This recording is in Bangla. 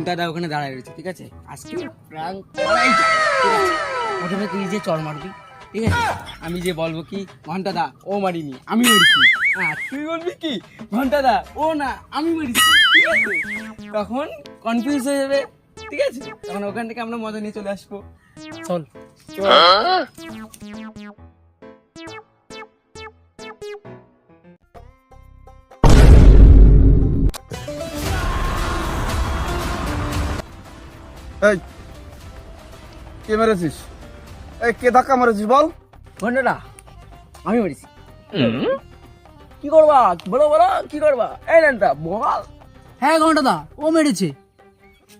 ঘন্টাটা ওখানে দাঁড়ায় রয়েছে, ঠিক আছে? আজকে প্রাঙ্ক করাই যায়, ঠিক আছে? প্রথমে তুই যে চর মারবি, ঠিক আছে? আমি যে বলবো কি ঘন্টাদা ও মারিনি আমি মেরেছি, হ্যাঁ তুই বলবি কি ঘন্টাদা ও না আমি মেরেছি, ঠিক আছে? তখন কনফিউজ হয়ে যাবে, ঠিক আছে? তখন ওখান থেকে আমরা মজা নিয়ে চলে আসবো। চল চল। এই কে মেরেছিস? এই কে ধাক্কা মেরেছিস বল? ঘন্টাটা আমি মেরেছি। কি করবা বলো বলো, কি করবা? এই নানটা বল। হ্যাঁ ঘন্টাদা ও মেরেছে।